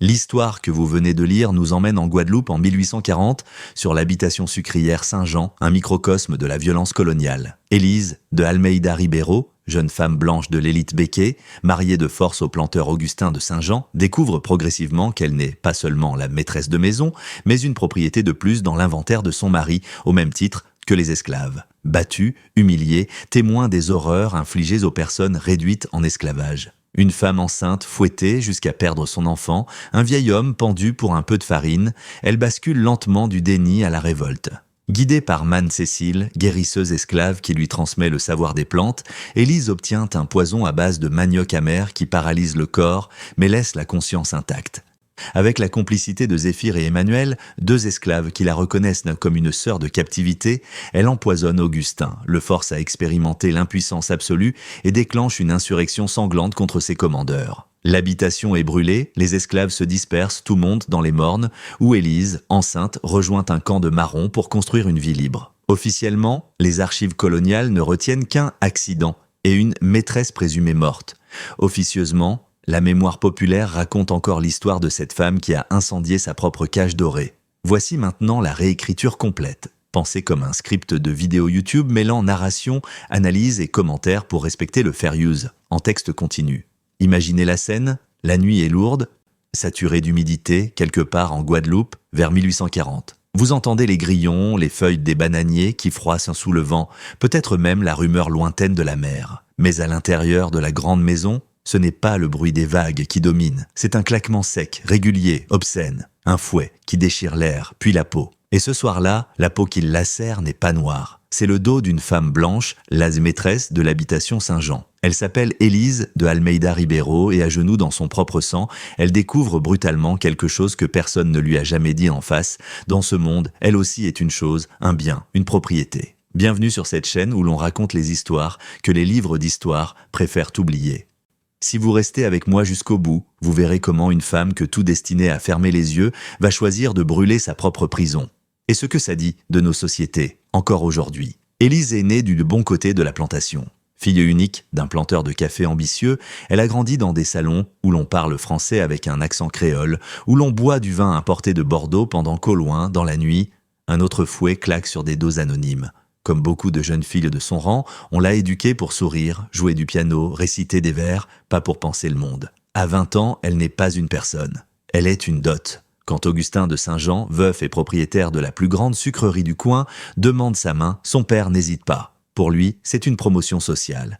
L'histoire que vous venez de lire nous emmène en Guadeloupe en 1840 sur l'habitation sucrière Saint-Jean, un microcosme de la violence coloniale. Élise de Almeida Ribeiro, jeune femme blanche de l'élite béquée, mariée de force au planteur Augustin de Saint-Jean, découvre progressivement qu'elle n'est pas seulement la maîtresse de maison, mais une propriété de plus dans l'inventaire de son mari, au même titre que les esclaves. Battus, humiliés, témoins des horreurs infligées aux personnes réduites en esclavage. Une femme enceinte fouettée jusqu'à perdre son enfant, un vieil homme pendu pour un peu de farine, elle bascule lentement du déni à la révolte. Guidée par Manne Cécile, guérisseuse esclave qui lui transmet le savoir des plantes, Élise obtient un poison à base de manioc amer qui paralyse le corps mais laisse la conscience intacte. Avec la complicité de Zéphyr et Emmanuel, deux esclaves qui la reconnaissent comme une sœur de captivité, elle empoisonne Augustin, le force à expérimenter l'impuissance absolue et déclenche une insurrection sanglante contre ses commandeurs. L'habitation est brûlée, les esclaves se dispersent, tout monte dans les mornes, où Élise, enceinte, rejoint un camp de marrons pour construire une vie libre. Officiellement, les archives coloniales ne retiennent qu'un accident et une maîtresse présumée morte. Officieusement, la mémoire populaire raconte encore l'histoire de cette femme qui a incendié sa propre cage dorée. Voici maintenant la réécriture complète, pensée comme un script de vidéo YouTube mêlant narration, analyse et commentaires pour respecter le fair use, en texte continu. Imaginez la scène, la nuit est lourde, saturée d'humidité, quelque part en Guadeloupe, vers 1840. Vous entendez les grillons, les feuilles des bananiers qui froissent sous le vent, peut-être même la rumeur lointaine de la mer. Mais à l'intérieur de la grande maison, ce n'est pas le bruit des vagues qui domine, c'est un claquement sec, régulier, obscène, un fouet qui déchire l'air, puis la peau. Et ce soir-là, la peau qui lacère n'est pas noire. C'est le dos d'une femme blanche, la maîtresse de l'habitation Saint-Jean. Elle s'appelle Élise de Almeida Ribeiro et à genoux dans son propre sang, elle découvre brutalement quelque chose que personne ne lui a jamais dit en face. Dans ce monde, elle aussi est une chose, un bien, une propriété. Bienvenue sur cette chaîne où l'on raconte les histoires que les livres d'histoire préfèrent oublier. Si vous restez avec moi jusqu'au bout, vous verrez comment une femme que tout destinait à fermer les yeux va choisir de brûler sa propre prison. Et ce que ça dit de nos sociétés, encore aujourd'hui. Élise est née du bon côté de la plantation. Fille unique d'un planteur de café ambitieux, elle a grandi dans des salons où l'on parle français avec un accent créole, où l'on boit du vin importé de Bordeaux pendant qu'au loin, dans la nuit, un autre fouet claque sur des dos anonymes. Comme beaucoup de jeunes filles de son rang, on l'a éduquée pour sourire, jouer du piano, réciter des vers, pas pour penser le monde. À 20 ans, elle n'est pas une personne. Elle est une dot. Quand Augustin de Saint-Jean, veuf et propriétaire de la plus grande sucrerie du coin, demande sa main, son père n'hésite pas. Pour lui, c'est une promotion sociale.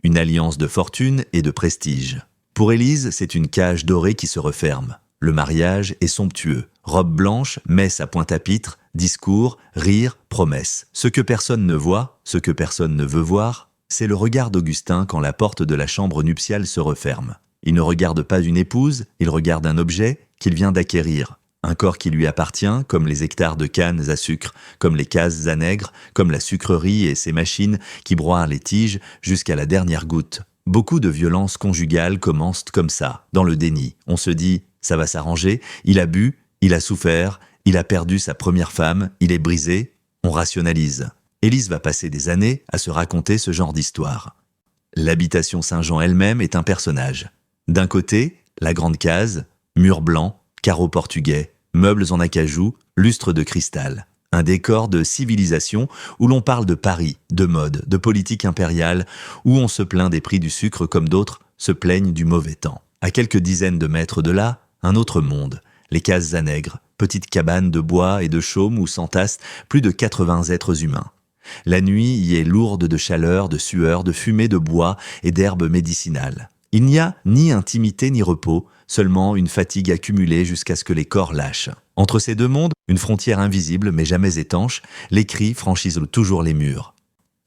Une alliance de fortune et de prestige. Pour Élise, c'est une cage dorée qui se referme. Le mariage est somptueux. Robe blanche, messe à Pointe-à-Pitre, discours, rire, promesses. Ce que personne ne voit, ce que personne ne veut voir, c'est le regard d'Augustin quand la porte de la chambre nuptiale se referme. Il ne regarde pas une épouse, il regarde un objet qu'il vient d'acquérir. Un corps qui lui appartient, comme les hectares de cannes à sucre, comme les cases à nègre, comme la sucrerie et ses machines qui broient les tiges jusqu'à la dernière goutte. Beaucoup de violences conjugales commencent comme ça, dans le déni. On se dit, ça va s'arranger, il a bu, il a souffert, il a perdu sa première femme, il est brisé, on rationalise. Élise va passer des années à se raconter ce genre d'histoire. L'habitation Saint-Jean elle-même est un personnage. D'un côté, la grande case, murs blancs, carreaux portugais, meubles en acajou, lustres de cristal. Un décor de civilisation où l'on parle de Paris, de mode, de politique impériale, où on se plaint des prix du sucre comme d'autres se plaignent du mauvais temps. À quelques dizaines de mètres de là, un autre monde, les cases à nègres, petites cabanes de bois et de chaume où s'entassent plus de 80 êtres humains. La nuit y est lourde de chaleur, de sueur, de fumée de bois et d'herbes médicinales. Il n'y a ni intimité ni repos, seulement une fatigue accumulée jusqu'à ce que les corps lâchent. Entre ces deux mondes, une frontière invisible mais jamais étanche, les cris franchissent toujours les murs.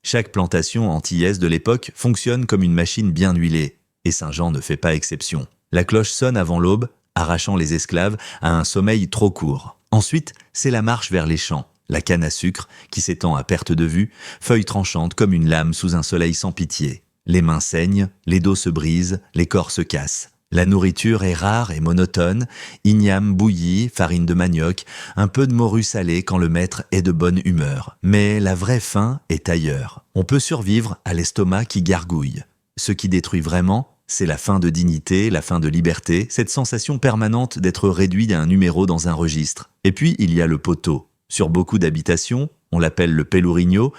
Chaque plantation antillaise de l'époque fonctionne comme une machine bien huilée, et Saint-Jean ne fait pas exception. La cloche sonne avant l'aube, arrachant les esclaves à un sommeil trop court. Ensuite, c'est la marche vers les champs, la canne à sucre qui s'étend à perte de vue, feuilles tranchantes comme une lame sous un soleil sans pitié. Les mains saignent, les dos se brisent, les corps se cassent. La nourriture est rare et monotone, igname bouilli, farine de manioc, un peu de morue salée quand le maître est de bonne humeur. Mais la vraie faim est ailleurs. On peut survivre à l'estomac qui gargouille. Ce qui détruit vraiment, c'est la fin de dignité, la fin de liberté, cette sensation permanente d'être réduit à un numéro dans un registre. Et puis, il y a le poteau. Sur beaucoup d'habitations, on l'appelle le pelourinho,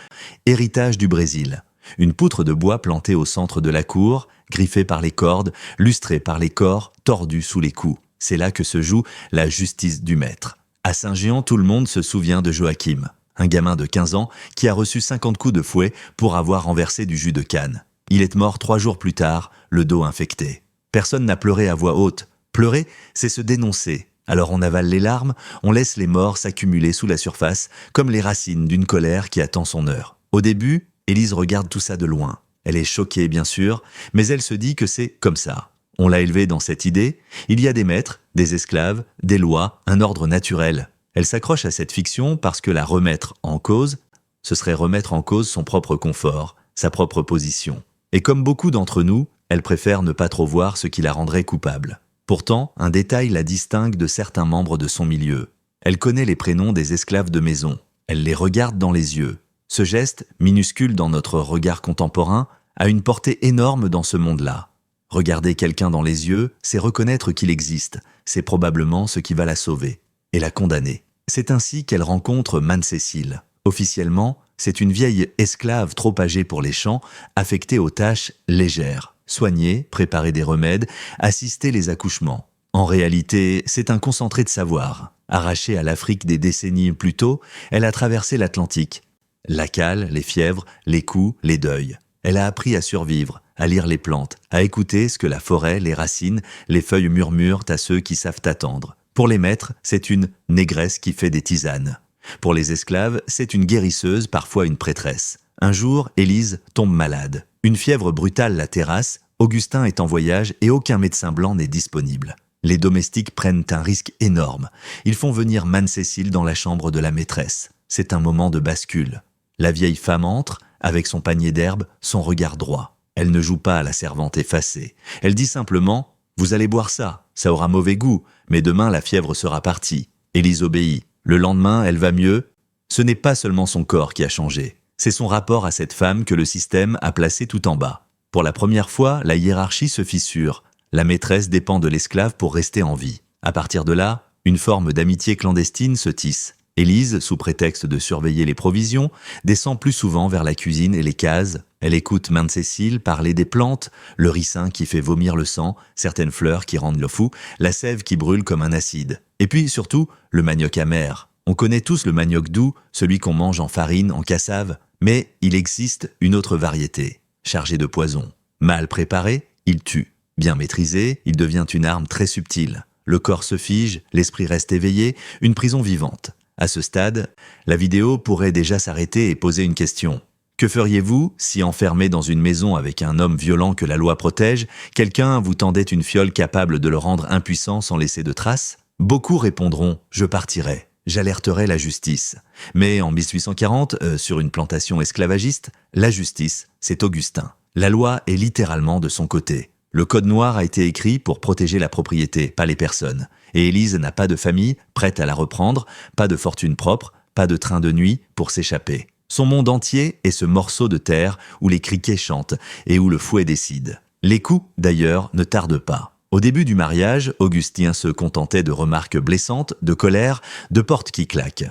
héritage du Brésil. Une poutre de bois plantée au centre de la cour, griffée par les cordes, lustrée par les corps, tordue sous les coups. C'est là que se joue la justice du maître. À Saint-Géant, tout le monde se souvient de Joachim, un gamin de 15 ans qui a reçu 50 coups de fouet pour avoir renversé du jus de canne. Il est mort 3 jours plus tard, le dos infecté. Personne n'a pleuré à voix haute. Pleurer, c'est se dénoncer. Alors on avale les larmes, on laisse les morts s'accumuler sous la surface, comme les racines d'une colère qui attend son heure. Au début, Élise regarde tout ça de loin. Elle est choquée, bien sûr, mais elle se dit que c'est comme ça. On l'a élevée dans cette idée. Il y a des maîtres, des esclaves, des lois, un ordre naturel. Elle s'accroche à cette fiction parce que la remettre en cause, ce serait remettre en cause son propre confort, sa propre position. Et comme beaucoup d'entre nous, elle préfère ne pas trop voir ce qui la rendrait coupable. Pourtant, un détail la distingue de certains membres de son milieu. Elle connaît les prénoms des esclaves de maison. Elle les regarde dans les yeux. Ce geste, minuscule dans notre regard contemporain, a une portée énorme dans ce monde-là. Regarder quelqu'un dans les yeux, c'est reconnaître qu'il existe. C'est probablement ce qui va la sauver et la condamner. C'est ainsi qu'elle rencontre Mane-Cécile. Officiellement, c'est une vieille esclave trop âgée pour les champs, affectée aux tâches légères. Soigner, préparer des remèdes, assister les accouchements. En réalité, c'est un concentré de savoir. Arrachée à l'Afrique des décennies plus tôt, elle a traversé l'Atlantique. La cale, les fièvres, les coups, les deuils. Elle a appris à survivre, à lire les plantes, à écouter ce que la forêt, les racines, les feuilles murmurent à ceux qui savent attendre. Pour les maîtres, c'est une négresse qui fait des tisanes. Pour les esclaves, c'est une guérisseuse, parfois une prêtresse. Un jour, Élise tombe malade. Une fièvre brutale la terrasse, Augustin est en voyage et aucun médecin blanc n'est disponible. Les domestiques prennent un risque énorme. Ils font venir Mane-Cécile dans la chambre de la maîtresse. C'est un moment de bascule. La vieille femme entre, avec son panier d'herbes, son regard droit. Elle ne joue pas à la servante effacée. Elle dit simplement « Vous allez boire ça, ça aura mauvais goût, mais demain la fièvre sera partie. » Élise obéit. Le lendemain, elle va mieux. Ce n'est pas seulement son corps qui a changé. C'est son rapport à cette femme que le système a placée tout en bas. Pour la première fois, la hiérarchie se fissure. La maîtresse dépend de l'esclave pour rester en vie. À partir de là, une forme d'amitié clandestine se tisse. Élise, sous prétexte de surveiller les provisions, descend plus souvent vers la cuisine et les cases. Elle écoute Mane-Cécile parler des plantes, le ricin qui fait vomir le sang, certaines fleurs qui rendent le fou, la sève qui brûle comme un acide. Et puis surtout, le manioc amer. On connaît tous le manioc doux, celui qu'on mange en farine, en cassave, mais il existe une autre variété, chargée de poison. Mal préparé, il tue. Bien maîtrisé, il devient une arme très subtile. Le corps se fige, l'esprit reste éveillé, une prison vivante. À ce stade, la vidéo pourrait déjà s'arrêter et poser une question. Que feriez-vous si, enfermé dans une maison avec un homme violent que la loi protège, quelqu'un vous tendait une fiole capable de le rendre impuissant sans laisser de traces ? Beaucoup répondront « je partirai ». J'alerterai la justice. Mais en 1840, sur une plantation esclavagiste, la justice, c'est Augustin. La loi est littéralement de son côté. Le code noir a été écrit pour protéger la propriété, pas les personnes. Et Élise n'a pas de famille prête à la reprendre, pas de fortune propre, pas de train de nuit pour s'échapper. Son monde entier est ce morceau de terre où les criquets chantent et où le fouet décide. Les coups, d'ailleurs, ne tardent pas. Au début du mariage, Augustin se contentait de remarques blessantes, de colère, de portes qui claquent.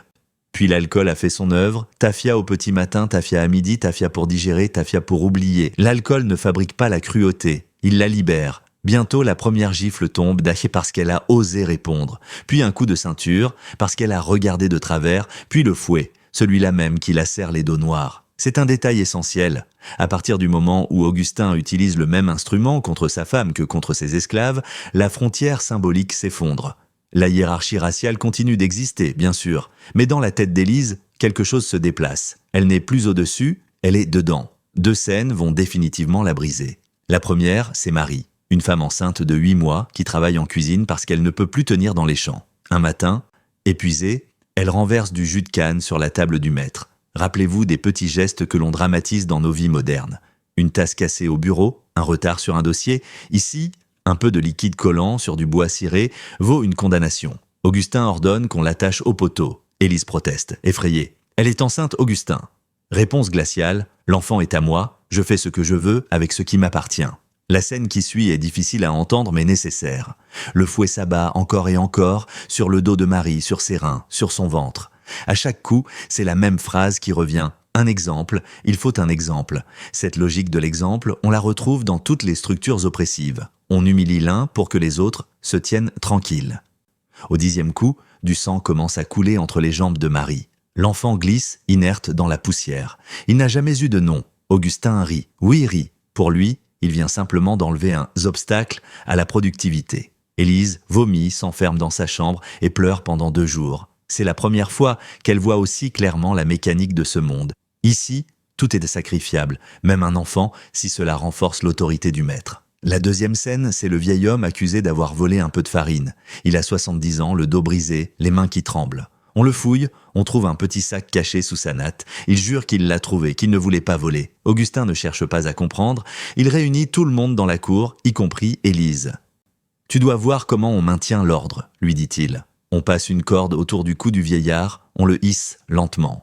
Puis l'alcool a fait son œuvre, tafia au petit matin, tafia à midi, tafia pour digérer, tafia pour oublier. L'alcool ne fabrique pas la cruauté, il la libère. Bientôt, la première gifle tombe parce qu'elle a osé répondre, puis un coup de ceinture, parce qu'elle a regardé de travers, puis le fouet, celui-là même qui lacère les dos noirs. C'est un détail essentiel. À partir du moment où Augustin utilise le même instrument contre sa femme que contre ses esclaves, la frontière symbolique s'effondre. La hiérarchie raciale continue d'exister, bien sûr, mais dans la tête d'Élise, quelque chose se déplace. Elle n'est plus au-dessus, elle est dedans. 2 scènes vont définitivement la briser. La première, c'est Marie, une femme enceinte de 8 mois qui travaille en cuisine parce qu'elle ne peut plus tenir dans les champs. Un matin, épuisée, elle renverse du jus de canne sur la table du maître. Rappelez-vous des petits gestes que l'on dramatise dans nos vies modernes. Une tasse cassée au bureau, un retard sur un dossier. Ici, un peu de liquide collant sur du bois ciré vaut une condamnation. Augustin ordonne qu'on l'attache au poteau. Élise proteste, effrayée. Elle est enceinte, Augustin. Réponse glaciale, l'enfant est à moi, je fais ce que je veux avec ce qui m'appartient. La scène qui suit est difficile à entendre mais nécessaire. Le fouet s'abat encore et encore sur le dos de Marie, sur ses reins, sur son ventre. À chaque coup, c'est la même phrase qui revient. Un exemple, il faut un exemple. Cette logique de l'exemple, on la retrouve dans toutes les structures oppressives. On humilie l'un pour que les autres se tiennent tranquilles. Au 10e coup, du sang commence à couler entre les jambes de Marie. L'enfant glisse, inerte, dans la poussière. Il n'a jamais eu de nom. Augustin rit. Oui, rit. Pour lui, il vient simplement d'enlever un obstacle à la productivité. Élise vomit, s'enferme dans sa chambre et pleure pendant 2 jours. C'est la première fois qu'elle voit aussi clairement la mécanique de ce monde. Ici, tout est sacrifiable, même un enfant, si cela renforce l'autorité du maître. La 2e scène, c'est le vieil homme accusé d'avoir volé un peu de farine. Il a 70 ans, le dos brisé, les mains qui tremblent. On le fouille, on trouve un petit sac caché sous sa natte. Il jure qu'il l'a trouvé, qu'il ne voulait pas voler. Augustin ne cherche pas à comprendre. Il réunit tout le monde dans la cour, y compris Élise. « Tu dois voir comment on maintient l'ordre », lui dit-il. On passe une corde autour du cou du vieillard, on le hisse lentement.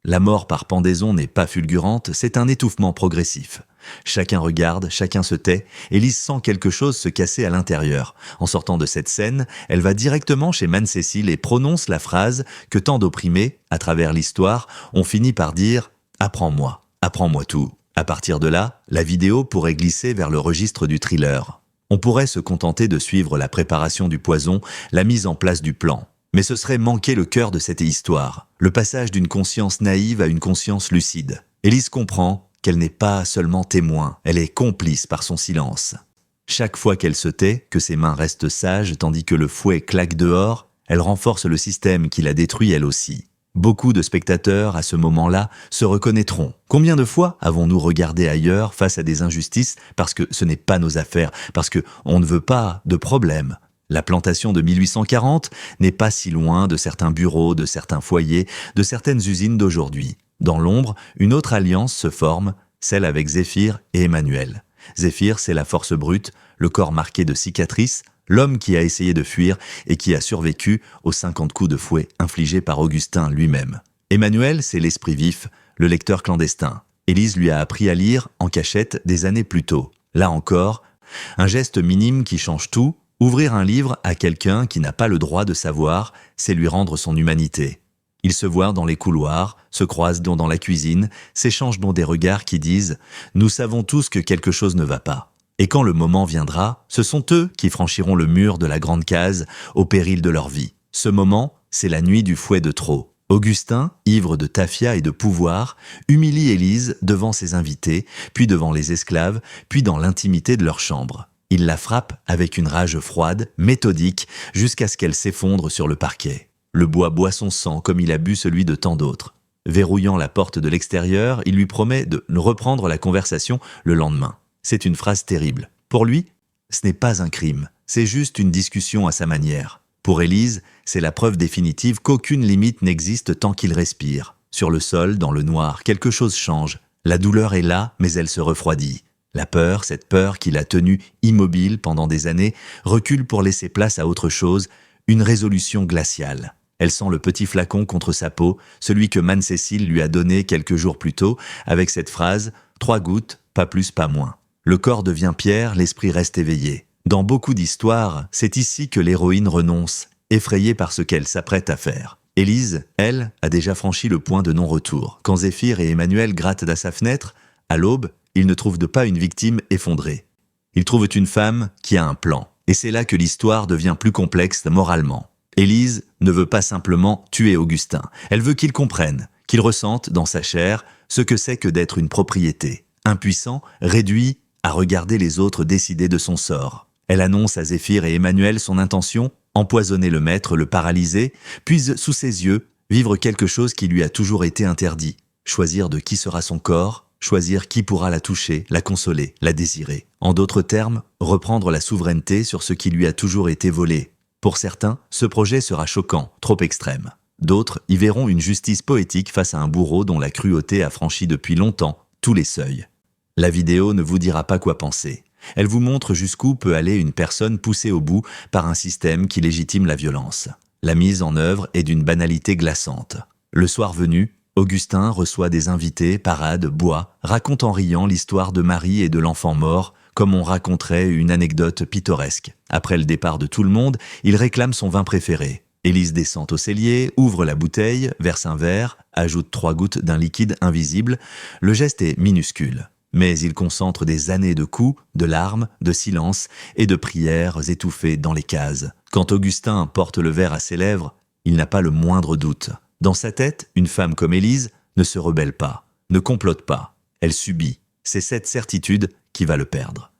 La mort par pendaison n'est pas fulgurante, c'est un étouffement progressif. Chacun regarde, chacun se tait, Élise sent quelque chose se casser à l'intérieur. En sortant de cette scène, elle va directement chez Mane-Cécile et prononce la phrase que tant d'opprimés, à travers l'histoire, ont fini par dire « Apprends-moi, apprends-moi tout ». À partir de là, la vidéo pourrait glisser vers le registre du thriller. On pourrait se contenter de suivre la préparation du poison, la mise en place du plan. Mais ce serait manquer le cœur de cette histoire, le passage d'une conscience naïve à une conscience lucide. Élise comprend qu'elle n'est pas seulement témoin, elle est complice par son silence. Chaque fois qu'elle se tait, que ses mains restent sages tandis que le fouet claque dehors, elle renforce le système qui la détruit elle aussi. Beaucoup de spectateurs, à ce moment-là, se reconnaîtront. Combien de fois avons-nous regardé ailleurs face à des injustices parce que ce n'est pas nos affaires, parce qu'on ne veut pas de problème? La plantation de 1840 n'est pas si loin de certains bureaux, de certains foyers, de certaines usines d'aujourd'hui. Dans l'ombre, une autre alliance se forme, celle avec Zéphyr et Emmanuel. Zéphyr, c'est la force brute, le corps marqué de cicatrices, l'homme qui a essayé de fuir et qui a survécu aux 50 coups de fouet infligés par Augustin lui-même. Emmanuel, c'est l'esprit vif, le lecteur clandestin. Élise lui a appris à lire en cachette des années plus tôt. Là encore, un geste minime qui change tout. Ouvrir un livre à quelqu'un qui n'a pas le droit de savoir, c'est lui rendre son humanité. Ils se voient dans les couloirs, se croisent dans la cuisine, s'échangent dans des regards qui disent « Nous savons tous que quelque chose ne va pas ». Et quand le moment viendra, ce sont eux qui franchiront le mur de la grande case au péril de leur vie. Ce moment, c'est la nuit du fouet de trop. Augustin, ivre de tafia et de pouvoir, humilie Élise devant ses invités, puis devant les esclaves, puis dans l'intimité de leur chambre. Il la frappe avec une rage froide, méthodique, jusqu'à ce qu'elle s'effondre sur le parquet. Le bois boit son sang comme il a bu celui de tant d'autres. Verrouillant la porte de l'extérieur, il lui promet de reprendre la conversation le lendemain. C'est une phrase terrible. Pour lui, ce n'est pas un crime, c'est juste une discussion à sa manière. Pour Élise, c'est la preuve définitive qu'aucune limite n'existe tant qu'il respire. Sur le sol, dans le noir, quelque chose change. La douleur est là, mais elle se refroidit. La peur, cette peur qui l'a tenu immobile pendant des années, recule pour laisser place à autre chose, une résolution glaciale. Elle sent le petit flacon contre sa peau, celui que Mane-Cécile lui a donné quelques jours plus tôt, avec cette phrase « 3 gouttes, pas plus, pas moins ». Le corps devient pierre, l'esprit reste éveillé. Dans beaucoup d'histoires, c'est ici que l'héroïne renonce, effrayée par ce qu'elle s'apprête à faire. Élise, elle, a déjà franchi le point de non-retour. Quand Zéphyr et Emmanuel grattent à sa fenêtre, à l'aube, ils ne trouvent pas une victime effondrée. Ils trouvent une femme qui a un plan. Et c'est là que l'histoire devient plus complexe moralement. Élise ne veut pas simplement tuer Augustin. Elle veut qu'il comprenne, qu'il ressente dans sa chair ce que c'est que d'être une propriété. Impuissant, réduit à regarder les autres décider de son sort. Elle annonce à Zéphyr et Emmanuel son intention, empoisonner le maître, le paralyser, puis sous ses yeux, vivre quelque chose qui lui a toujours été interdit. Choisir de qui sera son corps, choisir qui pourra la toucher, la consoler, la désirer. En d'autres termes, reprendre la souveraineté sur ce qui lui a toujours été volé. Pour certains, ce projet sera choquant, trop extrême. D'autres y verront une justice poétique face à un bourreau dont la cruauté a franchi depuis longtemps tous les seuils. La vidéo ne vous dira pas quoi penser. Elle vous montre jusqu'où peut aller une personne poussée au bout par un système qui légitime la violence. La mise en œuvre est d'une banalité glaçante. Le soir venu, Augustin reçoit des invités, parade, boit, raconte en riant l'histoire de Marie et de l'enfant mort, comme on raconterait une anecdote pittoresque. Après le départ de tout le monde, il réclame son vin préféré. Élise descend au cellier, ouvre la bouteille, verse un verre, ajoute 3 gouttes d'un liquide invisible. Le geste est minuscule, mais il concentre des années de coups, de larmes, de silence et de prières étouffées dans les cases. Quand Augustin porte le verre à ses lèvres, il n'a pas le moindre doute. Dans sa tête, une femme comme Élise ne se rebelle pas, ne complote pas, elle subit. C'est cette certitude qui va le perdre.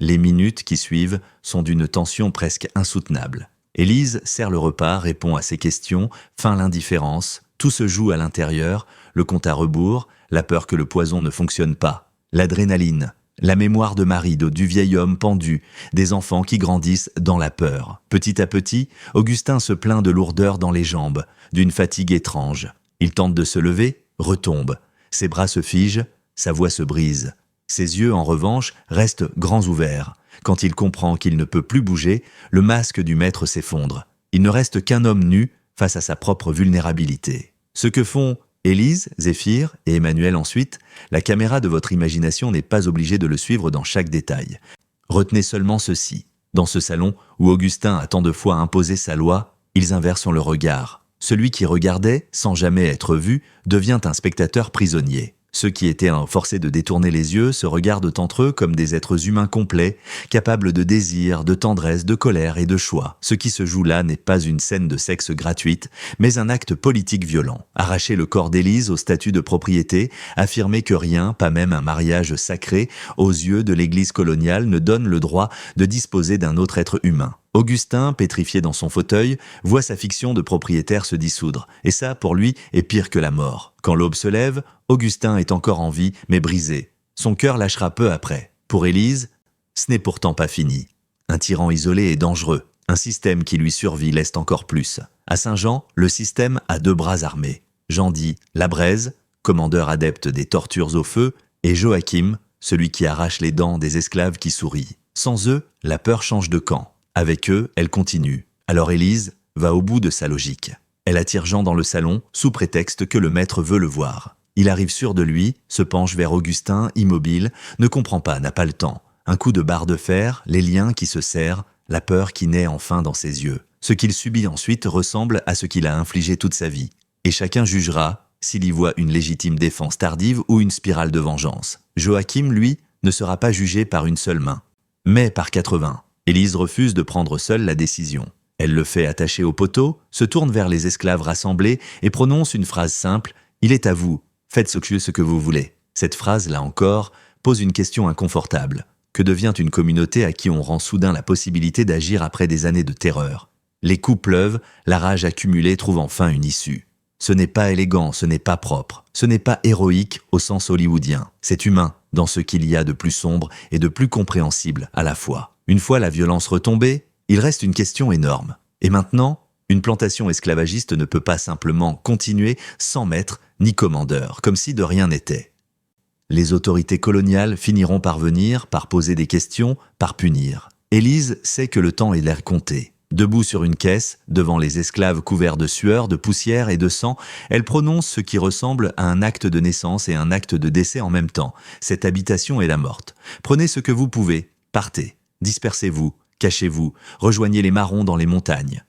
Les minutes qui suivent sont d'une tension presque insoutenable. Élise sert le repas, répond à ses questions, feint l'indifférence. Tout se joue à l'intérieur, le compte à rebours, la peur que le poison ne fonctionne pas, l'adrénaline, la mémoire de Marie, du vieil homme pendu, des enfants qui grandissent dans la peur. Petit à petit, Augustin se plaint de lourdeur dans les jambes, d'une fatigue étrange. Il tente de se lever, retombe. Ses bras se figent, sa voix se brise. Ses yeux, en revanche, restent grands ouverts. Quand il comprend qu'il ne peut plus bouger, le masque du maître s'effondre. Il ne reste qu'un homme nu face à sa propre vulnérabilité. Ce que font Élise, Zéphyr et Emmanuel ensuite, la caméra de votre imagination n'est pas obligée de le suivre dans chaque détail. Retenez seulement ceci. Dans ce salon où Augustin a tant de fois imposé sa loi, ils inversent le regard. Celui qui regardait, sans jamais être vu, devient un spectateur prisonnier. Ceux qui étaient forcés de détourner les yeux se regardent entre eux comme des êtres humains complets, capables de désir, de tendresse, de colère et de choix. Ce qui se joue là n'est pas une scène de sexe gratuite, mais un acte politique violent. Arracher le corps d'Élise au statut de propriété, affirmer que rien, pas même un mariage sacré, aux yeux de l'Église coloniale ne donne le droit de disposer d'un autre être humain. Augustin, pétrifié dans son fauteuil, voit sa fiction de propriétaire se dissoudre. Et ça, pour lui, est pire que la mort. Quand l'aube se lève, Augustin est encore en vie, mais brisé. Son cœur lâchera peu après. Pour Élise, ce n'est pourtant pas fini. Un tyran isolé est dangereux. Un système qui lui survit l'est encore plus. À Saint-Jean, le système a 2 bras armés. Jean dit la Braise, commandeur adepte des tortures au feu, et Joachim, celui qui arrache les dents des esclaves qui sourient. Sans eux, la peur change de camp. Avec eux, elle continue. Alors Élise va au bout de sa logique. Elle attire Jean dans le salon, sous prétexte que le maître veut le voir. Il arrive sûr de lui, se penche vers Augustin, immobile, ne comprend pas, n'a pas le temps. Un coup de barre de fer, les liens qui se serrent, la peur qui naît enfin dans ses yeux. Ce qu'il subit ensuite ressemble à ce qu'il a infligé toute sa vie. Et chacun jugera s'il y voit une légitime défense tardive ou une spirale de vengeance. Joachim, lui, ne sera pas jugé par une seule main, mais par 80. Élise refuse de prendre seule la décision. Elle le fait attacher au poteau, se tourne vers les esclaves rassemblés et prononce une phrase simple « Il est à vous, faites ce que vous voulez ». Cette phrase, là encore, pose une question inconfortable. Que devient une communauté à qui on rend soudain la possibilité d'agir après des années de terreur? Les coups pleuvent, la rage accumulée trouve enfin une issue. Ce n'est pas élégant, ce n'est pas propre, ce n'est pas héroïque au sens hollywoodien. C'est humain dans ce qu'il y a de plus sombre et de plus compréhensible à la fois. Une fois la violence retombée, il reste une question énorme. Et maintenant, une plantation esclavagiste ne peut pas simplement continuer sans maître ni commandeur, comme si de rien n'était. Les autorités coloniales finiront par venir, par poser des questions, par punir. Élise sait que le temps est l'air compté. Debout sur une caisse, devant les esclaves couverts de sueur, de poussière et de sang, elle prononce ce qui ressemble à un acte de naissance et un acte de décès en même temps. Cette habitation est la morte. Prenez ce que vous pouvez, partez. Dispersez-vous, cachez-vous, rejoignez les marrons dans les montagnes.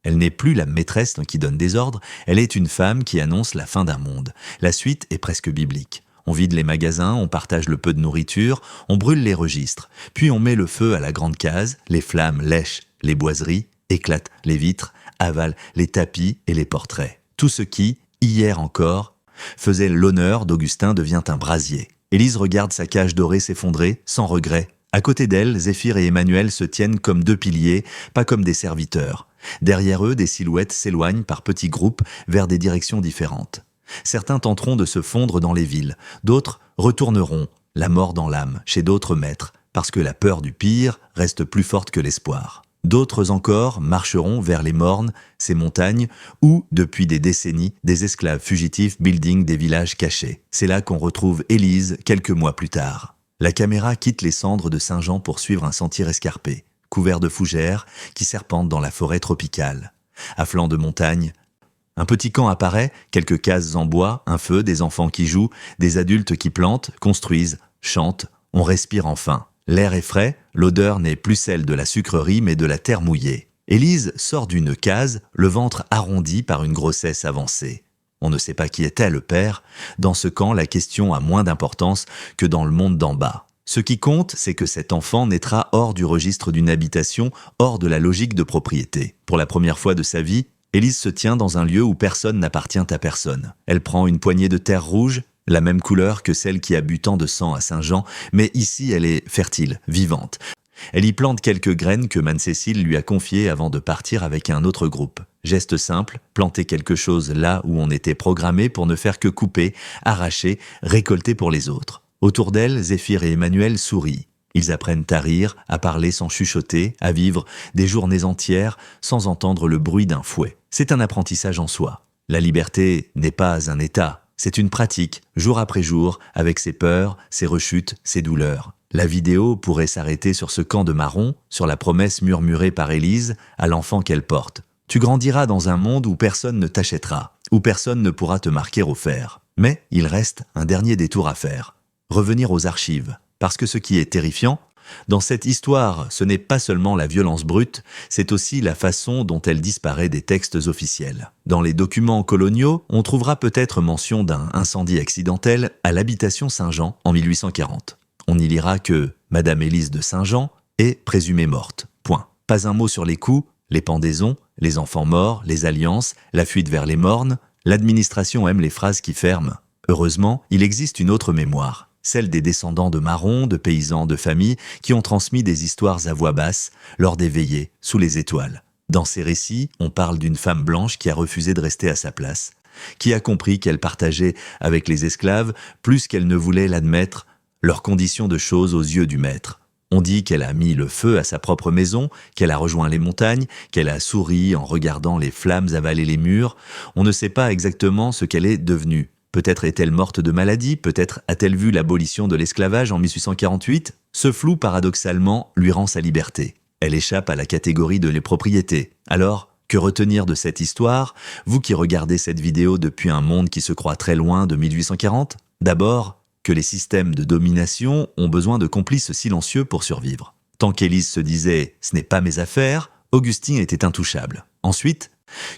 Elle n'est plus la maîtresse qui donne des ordres, elle est une femme qui annonce la fin d'un monde. La suite est presque biblique. On vide les magasins, on partage le peu de nourriture, on brûle les registres. Puis on met le feu à la grande case, les flammes lèchent les boiseries, éclatent les vitres, avalent les tapis et les portraits. Tout ce qui, hier encore, faisait l'honneur d'Augustin devient un brasier. Élise regarde sa cage dorée s'effondrer, sans regret. À côté d'elle, Zéphyr et Emmanuel se tiennent comme 2 piliers, pas comme des serviteurs. Derrière eux, des silhouettes s'éloignent par petits groupes vers des directions différentes. Certains tenteront de se fondre dans les villes, d'autres retourneront, la mort dans l'âme, chez d'autres maîtres, parce que la peur du pire reste plus forte que l'espoir. D'autres encore marcheront vers les mornes, ces montagnes, où, depuis des décennies, des esclaves fugitifs building des villages cachés. C'est là qu'on retrouve Élise quelques mois plus tard. La caméra quitte les cendres de Saint-Jean pour suivre un sentier escarpé, couvert de fougères, qui serpente dans la forêt tropicale. À flanc de montagne, un petit camp apparaît, quelques cases en bois, un feu, des enfants qui jouent, des adultes qui plantent, construisent, chantent. On respire enfin. L'air est frais, l'odeur n'est plus celle de la sucrerie mais de la terre mouillée. Élise sort d'une case, le ventre arrondi par une grossesse avancée. On ne sait pas qui était le père. Dans ce camp, la question a moins d'importance que dans le monde d'en bas. Ce qui compte, c'est que cet enfant naîtra hors du registre d'une habitation, hors de la logique de propriété. Pour la première fois de sa vie, Élise se tient dans un lieu où personne n'appartient à personne. Elle prend une poignée de terre rouge, la même couleur que celle qui a bu tant de sang à Saint-Jean, mais ici elle est fertile, vivante. Elle y plante quelques graines que Mane-Cécile lui a confiées avant de partir avec un autre groupe. Geste simple, planter quelque chose là où on était programmé pour ne faire que couper, arracher, récolter pour les autres. Autour d'elle, Zéphyr et Emmanuel sourient. Ils apprennent à rire, à parler sans chuchoter, à vivre des journées entières sans entendre le bruit d'un fouet. C'est un apprentissage en soi. La liberté n'est pas un état, c'est une pratique, jour après jour, avec ses peurs, ses rechutes, ses douleurs. La vidéo pourrait s'arrêter sur ce camp de marron, sur la promesse murmurée par Élise à l'enfant qu'elle porte. Tu grandiras dans un monde où personne ne t'achètera, où personne ne pourra te marquer au fer. Mais il reste un dernier détour à faire. Revenir aux archives. Parce que ce qui est terrifiant, dans cette histoire, ce n'est pas seulement la violence brute, c'est aussi la façon dont elle disparaît des textes officiels. Dans les documents coloniaux, on trouvera peut-être mention d'un incendie accidentel à l'habitation Saint-Jean en 1840. On y lira que Madame Élise de Saint-Jean est présumée morte. Point. Pas un mot sur les coups, les pendaisons, les enfants morts, les alliances, la fuite vers les mornes. L'administration aime les phrases qui ferment. Heureusement, il existe une autre mémoire. Celle des descendants de marrons, de paysans, de familles qui ont transmis des histoires à voix basse lors des veillées, sous les étoiles. Dans ces récits, on parle d'une femme blanche qui a refusé de rester à sa place, qui a compris qu'elle partageait avec les esclaves plus qu'elle ne voulait l'admettre leurs conditions de choses aux yeux du maître. On dit qu'elle a mis le feu à sa propre maison, qu'elle a rejoint les montagnes, qu'elle a souri en regardant les flammes avaler les murs. On ne sait pas exactement ce qu'elle est devenue. Peut-être est-elle morte de maladie, peut-être a-t-elle vu l'abolition de l'esclavage en 1848. Ce flou, paradoxalement, lui rend sa liberté. Elle échappe à la catégorie de les propriétés. Alors, que retenir de cette histoire, vous qui regardez cette vidéo depuis un monde qui se croit très loin de 1840 ? D'abord, que les systèmes de domination ont besoin de complices silencieux pour survivre. Tant qu'Élise se disait « ce n'est pas mes affaires », Augustin était intouchable. Ensuite,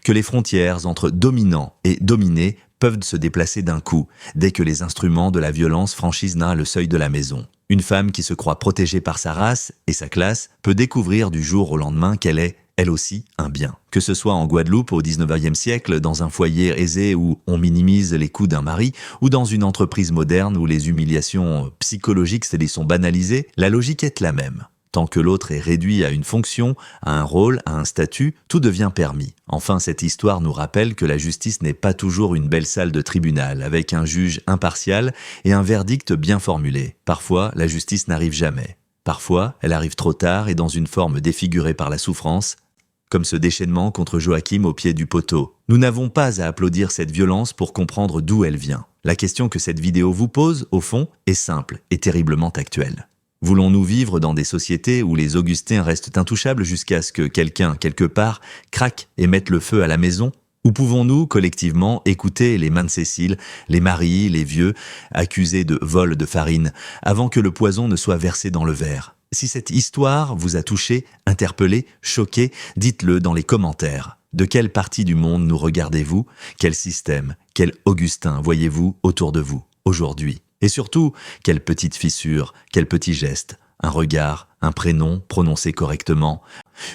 que les frontières entre dominants et dominés peuvent se déplacer d'un coup, dès que les instruments de la violence franchissent le seuil de la maison. Une femme qui se croit protégée par sa race et sa classe peut découvrir du jour au lendemain qu'elle est, elle aussi, un bien. Que ce soit en Guadeloupe au XIXe siècle, dans un foyer aisé où on minimise les coups d'un mari, ou dans une entreprise moderne où les humiliations psychologiques sont banalisées, la logique est la même. Tant que l'autre est réduit à une fonction, à un rôle, à un statut, tout devient permis. Enfin, cette histoire nous rappelle que la justice n'est pas toujours une belle salle de tribunal, avec un juge impartial et un verdict bien formulé. Parfois, la justice n'arrive jamais. Parfois, elle arrive trop tard et dans une forme défigurée par la souffrance, comme ce déchaînement contre Joachim au pied du poteau. Nous n'avons pas à applaudir cette violence pour comprendre d'où elle vient. La question que cette vidéo vous pose, au fond, est simple et terriblement actuelle. Voulons-nous vivre dans des sociétés où les Augustins restent intouchables jusqu'à ce que quelqu'un, quelque part, craque et mette le feu à la maison ? Ou pouvons-nous, collectivement, écouter les Mane-Cécile, les Marie, les vieux, accusés de vol de farine, avant que le poison ne soit versé dans le verre ? Si cette histoire vous a touché, interpellé, choqué, dites-le dans les commentaires. De quelle partie du monde nous regardez-vous ? Quel système, quel Augustin voyez-vous autour de vous, aujourd'hui ? Et surtout, quelle petite fissure, quel petit geste, un regard, un prénom prononcé correctement.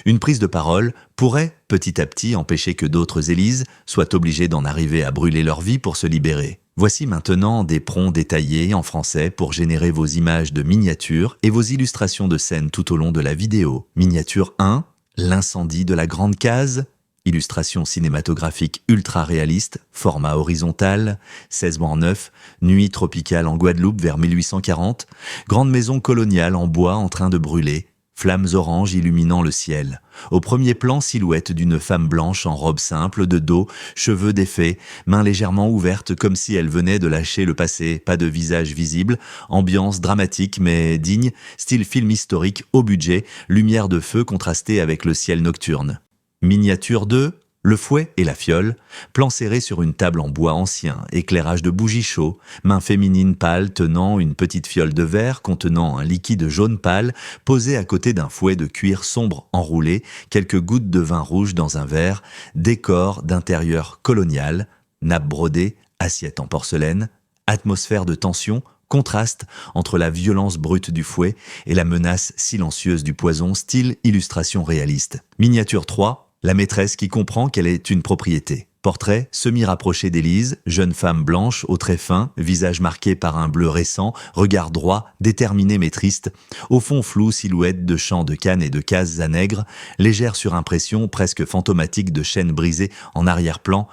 Une prise de parole pourrait, petit à petit, empêcher que d'autres Élises soient obligées d'en arriver à brûler leur vie pour se libérer. Voici maintenant des prompts détaillés en français pour générer vos images de miniatures et vos illustrations de scènes tout au long de la vidéo. Miniature 1, l'incendie de la grande case. Illustration cinématographique ultra réaliste, format horizontal, 16:9, nuit tropicale en Guadeloupe vers 1840, grande maison coloniale en bois en train de brûler, flammes oranges illuminant le ciel. Au premier plan, silhouette d'une femme blanche en robe simple, de dos, cheveux défaits, mains légèrement ouvertes comme si elle venait de lâcher le passé, pas de visage visible, ambiance dramatique mais digne, style film historique haut budget, lumière de feu contrastée avec le ciel nocturne. Miniature 2, Le fouet et la fiole, plan serré sur une table en bois ancien, éclairage de bougies chauds, main féminine pâle tenant une petite fiole de verre contenant un liquide jaune pâle posé à côté d'un fouet de cuir sombre enroulé, quelques gouttes de vin rouge dans un verre, décor d'intérieur colonial, nappe brodée, assiette en porcelaine, atmosphère de tension, contraste entre la violence brute du fouet et la menace silencieuse du poison, style illustration réaliste. Miniature 3, la maîtresse qui comprend qu'elle est une propriété. Portrait semi-rapproché d'Élise, jeune femme blanche, aux traits fins, visage marqué par un bleu récent, regard droit, déterminé mais triste. Au fond flou, silhouette de champs de cannes et de cases à nègres, légère surimpression presque fantomatique de chaînes brisées en arrière-plan,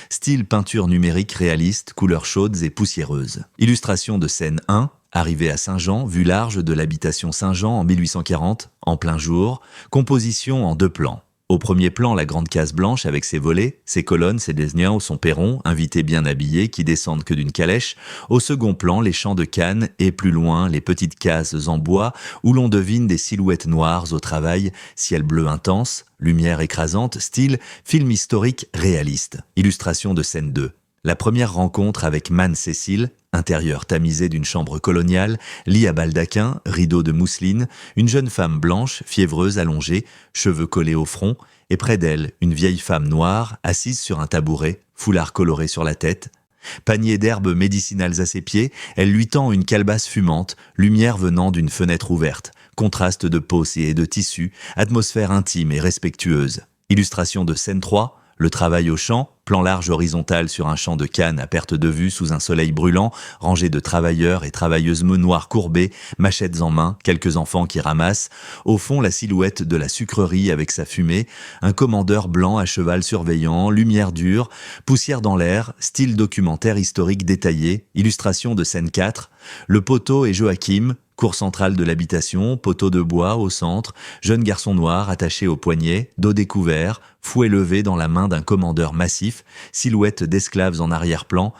style peinture numérique réaliste, couleurs chaudes et poussiéreuses. Illustration de scène 1, arrivée à Saint-Jean, vue large de l'habitation Saint-Jean en 1840, en plein jour, composition en 2 plans. Au premier plan, la grande case blanche avec ses volets, ses colonnes, ses desniens, son perron, invités bien habillés qui descendent que d'une calèche. Au second plan, les champs de cannes et plus loin, les petites cases en bois où l'on devine des silhouettes noires au travail, ciel bleu intense, lumière écrasante, style film historique réaliste. Illustration de scène 2. La première rencontre avec Mane Cécile, intérieur tamisé d'une chambre coloniale, lit à baldaquin, rideau de mousseline, une jeune femme blanche, fiévreuse, allongée, cheveux collés au front, et près d'elle, une vieille femme noire, assise sur un tabouret, foulard coloré sur la tête. Panier d'herbes médicinales à ses pieds, elle lui tend une calebasse fumante, lumière venant d'une fenêtre ouverte, contraste de peau et de tissu, atmosphère intime et respectueuse. Illustration de scène 3, le travail au champ, plan large horizontal sur un champ de cannes à perte de vue sous un soleil brûlant, rangée de travailleurs et travailleuses menoirs courbés, machettes en main, quelques enfants qui ramassent. Au fond, la silhouette de la sucrerie avec sa fumée, un commandeur blanc à cheval surveillant, lumière dure, poussière dans l'air, style documentaire historique détaillé, illustration de scène 4, le poteau et Joachim, cour centrale de l'habitation, poteau de bois au centre, jeune garçon noir attaché au poignet, dos découvert, fouet levé dans la main d'un commandeur massif, silhouette d'esclaves en arrière-plan,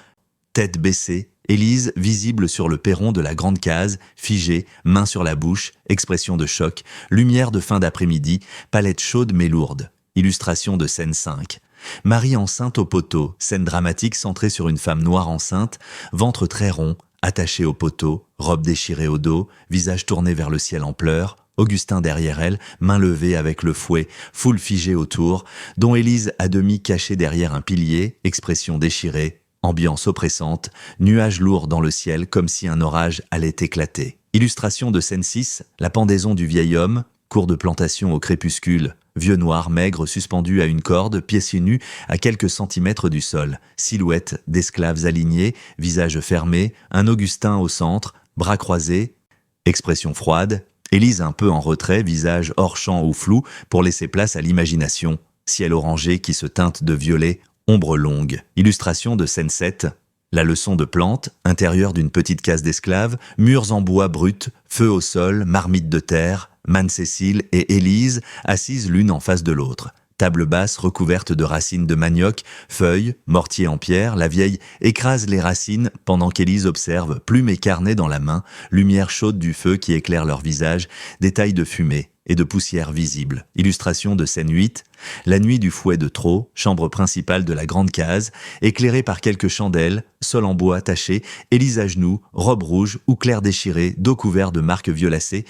tête baissée, Élise visible sur le perron de la grande case, figée, main sur la bouche, expression de choc, lumière de fin d'après-midi, palette chaude mais lourde. Illustration de scène 5. Marie enceinte au poteau, scène dramatique centrée sur une femme noire enceinte, ventre très rond, attachée au poteau, robe déchirée au dos, visage tourné vers le ciel en pleurs, Augustin derrière elle, main levée avec le fouet, foule figée autour, dont Élise à demi cachée derrière un pilier, expression déchirée, ambiance oppressante, nuages lourds dans le ciel comme si un orage allait éclater. Illustration de scène 6, la pendaison du vieil homme, cours de plantation au crépuscule, vieux noir maigre suspendu à une corde, pieds nus à quelques centimètres du sol, silhouette d'esclaves alignés, visage fermé, un Augustin au centre, bras croisés, expression froide, Élise un peu en retrait, visage hors champ ou flou pour laisser place à l'imagination, ciel orangé qui se teinte de violet, ombre longue. Illustration de scène 7, la leçon de plante, intérieur d'une petite case d'esclaves, murs en bois brut, feu au sol, marmite de terre, Mane Cécile et Élise assises l'une en face de l'autre. Table basse recouverte de racines de manioc, feuilles, mortier en pierre, la vieille écrase les racines pendant qu'Élise observe, plume et carnet dans la main, lumière chaude du feu qui éclaire leur visage, détails de fumée et de poussière visible. Illustration de scène 8, la nuit du fouet de trop, chambre principale de la grande case, éclairée par quelques chandelles, sol en bois taché, Élise à genoux, robe rouge ou clair déchiré, dos couvert de marques violacées,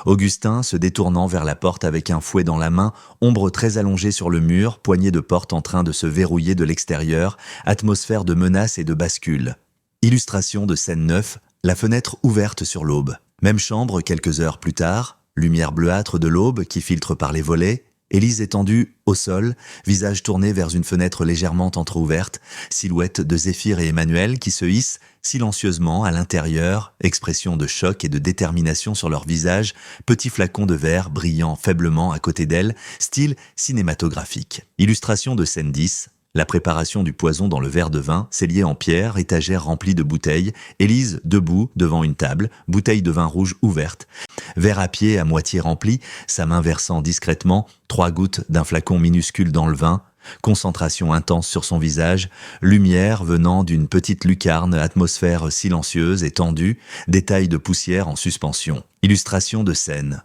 Augustin se détournant vers la porte avec un fouet dans la main, ombre très allongée sur le mur, poignée de porte en train de se verrouiller de l'extérieur, atmosphère de menace et de bascule. Illustration de scène 9, la fenêtre ouverte sur l'aube. Même chambre quelques heures plus tard, lumière bleuâtre de l'aube qui filtre par les volets, Élise étendue au sol, visage tourné vers une fenêtre légèrement entr'ouverte, silhouette de Zéphyr et Emmanuel qui se hissent silencieusement à l'intérieur, expression de choc et de détermination sur leur visage, petit flacon de verre brillant faiblement à côté d'elle, style cinématographique. Illustration de scène 10, la préparation du poison dans le verre de vin, cellier en pierre, étagère remplie de bouteilles, Élise debout devant une table, bouteille de vin rouge ouverte, verre à pied à moitié rempli, sa main versant discrètement 3 gouttes d'un flacon minuscule dans le vin, concentration intense sur son visage, lumière venant d'une petite lucarne, atmosphère silencieuse et tendue, détails de poussière en suspension. Illustration de scène.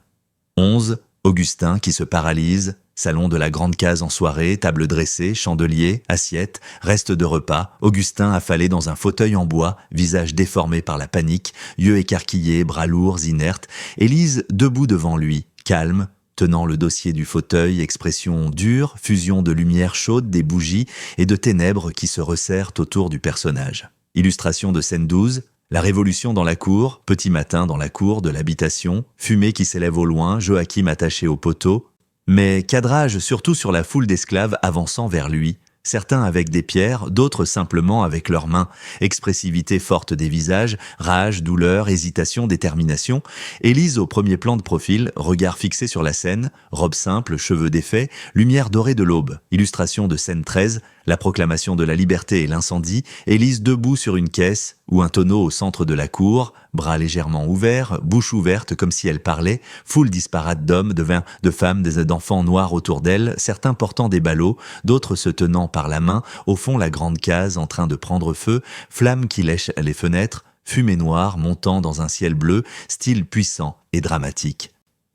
11. Augustin qui se paralyse, Salon de la grande case en soirée, table dressée, chandelier, assiette, reste de repas, Augustin affalé dans un fauteuil en bois, visage déformé par la panique, yeux écarquillés, bras lourds, inertes, Élise debout devant lui, calme, tenant le dossier du fauteuil, expression dure, fusion de lumière chaude des bougies et de ténèbres qui se resserrent autour du personnage. Illustration de scène 12, la révolution dans la cour, petit matin dans la cour de l'habitation, fumée qui s'élève au loin, Joachim attaché au poteau, mais cadrage surtout sur la foule d'esclaves avançant vers lui, certains avec des pierres, d'autres simplement avec leurs mains, expressivité forte des visages, rage, douleur, hésitation, détermination. Élise au premier plan de profil, regard fixé sur la scène, robe simple, cheveux défaits, lumière dorée de l'aube. Illustration de scène 13, la proclamation de la liberté et l'incendie, Élise debout sur une caisse ou un tonneau au centre de la cour, bras légèrement ouverts, bouche ouverte comme si elle parlait, foule disparate d'hommes, de femmes, d'enfants noirs autour d'elle, certains portant des ballots, d'autres se tenant par la main, au fond la grande case en train de prendre feu, flammes qui lèchent les fenêtres, fumée noire montant dans un ciel bleu, style puissant et dramatique.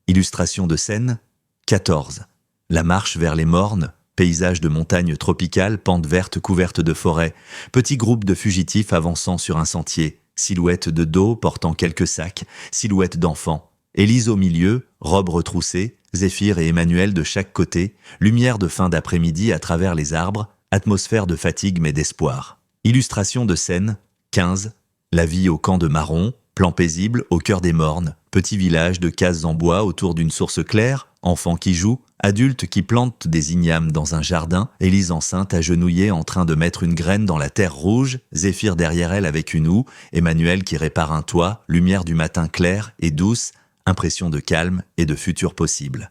Illustration de scène 14. La marche vers les mornes, paysage de montagne tropicale, pente verte couverte de forêt, petit groupe de fugitifs avançant sur un sentier, silhouette de dos portant quelques sacs, silhouette d'enfants, Élise au milieu, robe retroussée, Zéphyr et Emmanuel de chaque côté, lumière de fin d'après-midi à travers les arbres, atmosphère de fatigue mais d'espoir. Illustration de scène 15. La vie au camp de Marron, plan paisible au cœur des mornes, petit village de cases en bois autour d'une source claire, enfants qui jouent, adultes qui plantent des ignames dans un jardin, Élise enceinte agenouillée en train de mettre une graine dans la terre rouge, Zéphyr derrière elle avec une houe, Emmanuel qui répare un toit, lumière du matin claire et douce, impression de calme et de futur possible.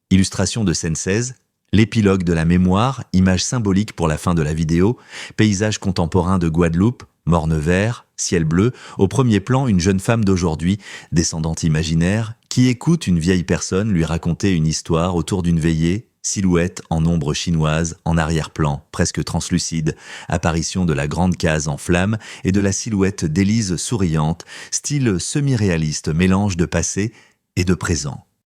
Illustration de scène 16, l'épilogue de la mémoire, image symbolique pour la fin de la vidéo, paysage contemporain de Guadeloupe, morne vert, ciel bleu, au premier plan une jeune femme d'aujourd'hui, descendante imaginaire, qui écoute une vieille personne lui raconter une histoire autour d'une veillée, silhouette en ombre chinoise, en arrière-plan, presque translucide, apparition de la grande case en flammes et de la silhouette d'Élise souriante, style semi-réaliste, mélange de passé et de présent.